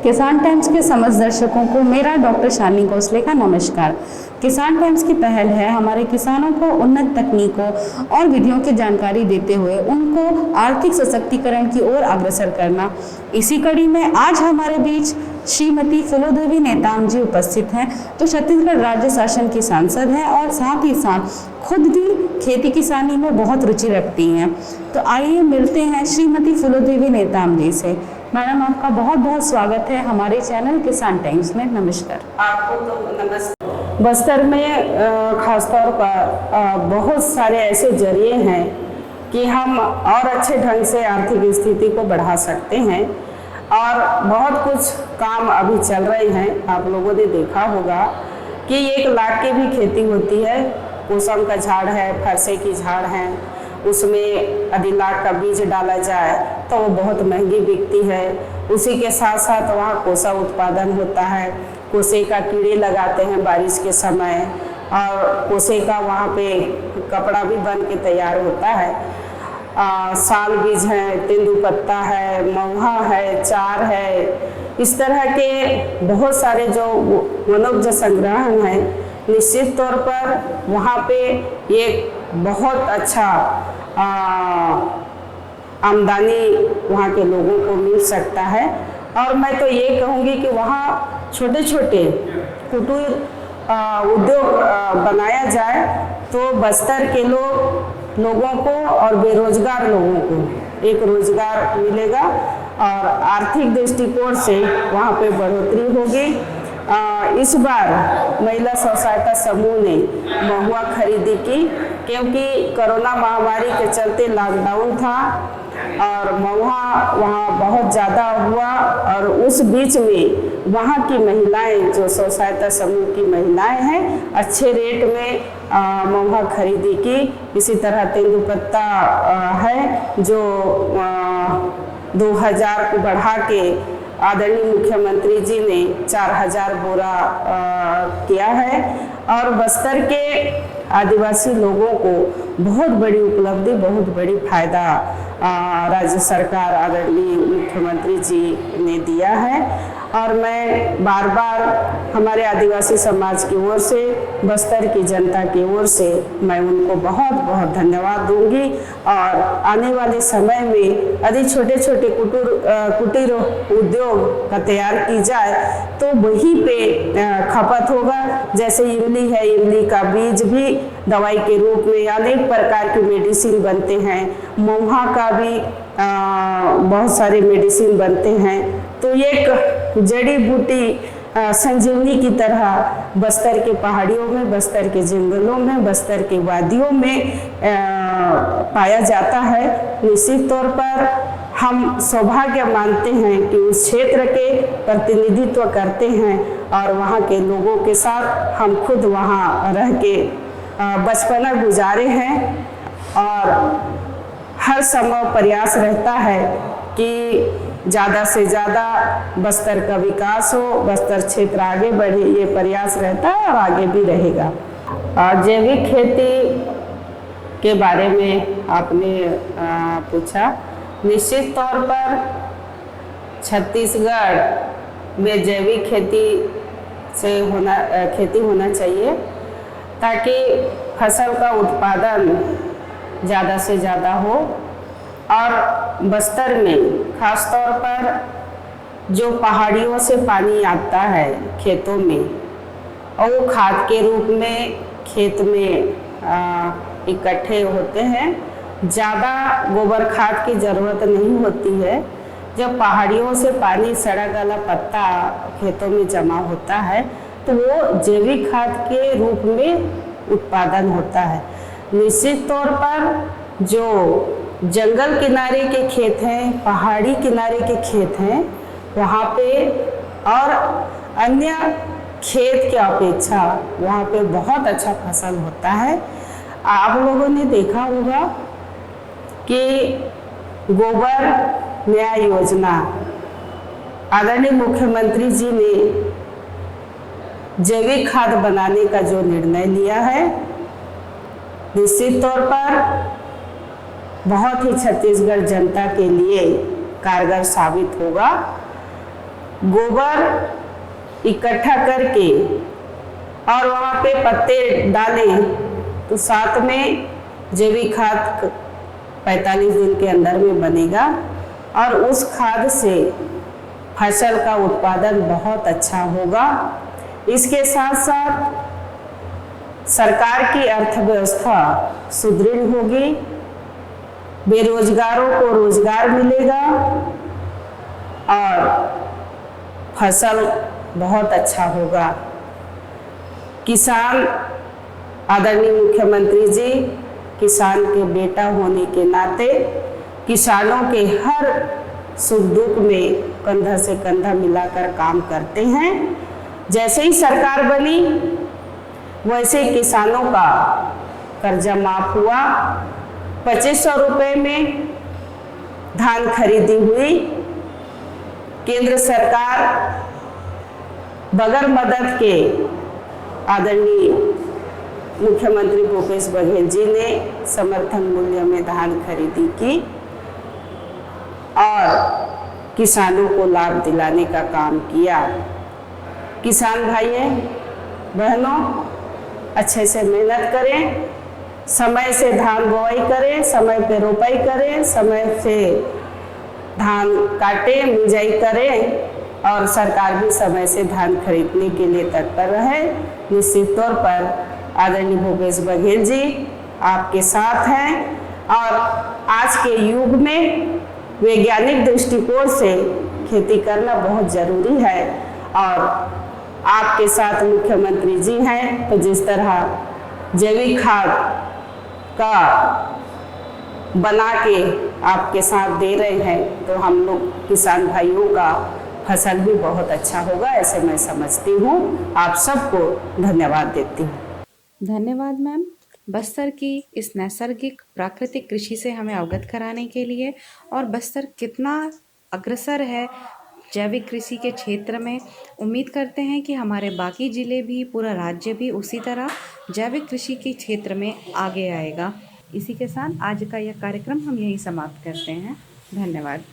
किसान टाइम्स के समस्त दर्शकों को मेरा डॉक्टर शालिनी कौसले का नमस्कार। किसान टाइम्स की पहल है हमारे किसानों को उन्नत तकनीकों और विधियों की जानकारी देते हुए उनको आर्थिक सशक्तिकरण की ओर अग्रसर करना। इसी कड़ी में आज हमारे बीच श्रीमती फूलोदेवी नेताम जी उपस्थित हैं, जो छत्तीसगढ़ राज्य शासन की सांसद हैं और साथ ही साथ खुद भी खेती किसानी में बहुत रुचि रखती हैं। तो आइए मिलते हैं श्रीमती फूलोदेवी नेताम जी से। मैडम, आपका बहुत बहुत स्वागत है हमारे चैनल किसान टाइम्स में। नमस्कार। आपको तो नमस्कार। बस्तर में खासतौर पर बहुत सारे ऐसे जरिए हैं कि हम और अच्छे ढंग से आर्थिक स्थिति को बढ़ा सकते हैं और बहुत कुछ काम अभी चल रहे हैं। आप लोगों ने देखा होगा कि 1 लाख की भी खेती होती है। कोसम का झाड़ है, फरसे की झाड़ है, उसमें अधिलाख का बीज डाला जाए तो वो बहुत महंगी बिकती है। उसी के साथ साथ वहाँ कोसा उत्पादन होता है। कोसे का कीड़े लगाते हैं बारिश के समय और कोसे का वहाँ पे कपड़ा भी बन के तैयार होता है। साल बीज है, तेंदुपत्ता है, महुआ है, चार है, इस तरह के बहुत सारे जो वनोपज संग्रहण है, निश्चित तौर पर वहाँ पे एक बहुत अच्छा आमदनी वहाँ के लोगों को मिल सकता है। और मैं तो ये कहूँगी कि वहाँ छोटे छोटे कुटीर उद्योग बनाया जाए तो बस्तर के लोगों को और बेरोजगार लोगों को एक रोजगार मिलेगा और आर्थिक दृष्टिकोण से वहाँ पे बढ़ोतरी होगी। इस बार महिला स्व सहायता समूह ने महुआ खरीदी की, क्योंकि कोरोना महामारी के चलते लॉकडाउन था और महुआ वहाँ बहुत ज़्यादा हुआ और उस बीच में वहाँ की महिलाएं, जो स्व सहायता समूह की महिलाएं हैं, अच्छे रेट में महुआ खरीदी की। इसी तरह तेंदुपत्ता है जो 2000 को बढ़ा के आदरणीय मुख्यमंत्री जी ने 4000 बोरा किया है और बस्तर के आदिवासी लोगों को बहुत बड़ी उपलब्धि, बहुत बड़ी फायदा राज्य सरकार आदरणीय मुख्यमंत्री जी ने दिया है। और मैं बार बार हमारे आदिवासी समाज की ओर से, बस्तर की जनता की ओर से मैं उनको बहुत बहुत धन्यवाद दूंगी। और आने वाले समय में यदि छोटे छोटे कुटीर उद्योग का तैयार की जाए तो वहीं पे खपत होगा। जैसे इमली है, इमली का बीज भी दवाई के रूप में अनेक प्रकार की मेडिसिन बनते हैं। महुआ का भी बहुत सारे मेडिसिन बनते हैं। तो एक जड़ी बूटी संजीवनी की तरह बस्तर के पहाड़ियों में, बस्तर के जंगलों में, बस्तर के वादियों में पाया जाता है। निश्चित तौर पर हम सौभाग्य मानते हैं कि उस क्षेत्र के प्रतिनिधित्व करते हैं और वहाँ के लोगों के साथ हम खुद वहाँ रह के बचपना गुजारे हैं। और हर समय प्रयास रहता है कि ज़्यादा से ज़्यादा बस्तर का विकास हो, बस्तर क्षेत्र आगे बढ़े, ये प्रयास रहता है और आगे भी रहेगा। जैविक खेती के बारे में आपने पूछा। निश्चित तौर पर छत्तीसगढ़ में जैविक खेती होना चाहिए ताकि फसल का उत्पादन ज़्यादा से ज़्यादा हो। और बस्तर में खास तौर पर जो पहाड़ियों से पानी आता है खेतों में और वो खाद के रूप में खेत में इकट्ठे होते हैं। ज़्यादा गोबर खाद की ज़रूरत नहीं होती है। जब पहाड़ियों से पानी, सड़ा गला पत्ता खेतों में जमा होता है तो वो जैविक खाद के रूप में उत्पादन होता है। निश्चित तौर पर जो जंगल किनारे के खेत हैं, पहाड़ी किनारे के खेत हैं, वहाँ पे और अन्य खेत की अपेक्षा वहाँ पे बहुत अच्छा फसल होता है। आप लोगों ने देखा होगा कि गोबर न्याय योजना आदरणीय मुख्यमंत्री जी ने जैविक खाद बनाने का जो निर्णय लिया है, निश्चित तौर पर बहुत ही छत्तीसगढ़ जनता के लिए कारगर साबित होगा। गोबर इकट्ठा करके और वहाँ पे पत्ते डालें तो साथ में जैविक खाद 45 दिन के अंदर में बनेगा और उस खाद से फसल का उत्पादन बहुत अच्छा होगा। इसके साथ साथ सरकार की अर्थव्यवस्था सुदृढ़ होगी, बेरोजगारों को रोजगार मिलेगा और फसल बहुत अच्छा होगा। किसान, आदरणीय मुख्यमंत्री जी किसान के बेटा होने के नाते किसानों के हर सुख दुख में कंधा से कंधा मिलाकर काम करते हैं। जैसे ही सरकार बनी वैसे ही किसानों का कर्जा माफ हुआ, 2500 रुपये में धान खरीदी हुई। केंद्र सरकार बगैर मदद के आदरणीय मुख्यमंत्री भूपेश बघेल जी ने समर्थन मूल्य में धान खरीदी की और किसानों को लाभ दिलाने का काम किया। किसान भाइयों बहनों, अच्छे से मेहनत करें, समय से धान बोआई करें, समय पे रोपाई करें, समय से धान काटें, मिंजाई करें और सरकार भी समय से धान खरीदने के लिए तत्पर रहे। निश्चित तौर पर आदरणीय भूपेश बघेल जी आपके साथ हैं और आज के युग में वैज्ञानिक दृष्टिकोण से खेती करना बहुत जरूरी है और आपके साथ मुख्यमंत्री जी हैं, तो जिस तरह जैविक खाद का बना के आपके साथ दे रहे हैं तो हम लोग किसान भाइयों का फसल भी बहुत अच्छा होगा, ऐसे मैं समझती हूँ। आप सबको धन्यवाद देती हूँ। धन्यवाद मैम, बस्तर की इस नैसर्गिक प्राकृतिक कृषि से हमें अवगत कराने के लिए और बस्तर कितना अग्रसर है जैविक कृषि के क्षेत्र में। उम्मीद करते हैं कि हमारे बाकी ज़िले भी, पूरा राज्य भी उसी तरह जैविक कृषि के क्षेत्र में आगे आएगा। इसी के साथ आज का यह कार्यक्रम हम यहीं समाप्त करते हैं। धन्यवाद।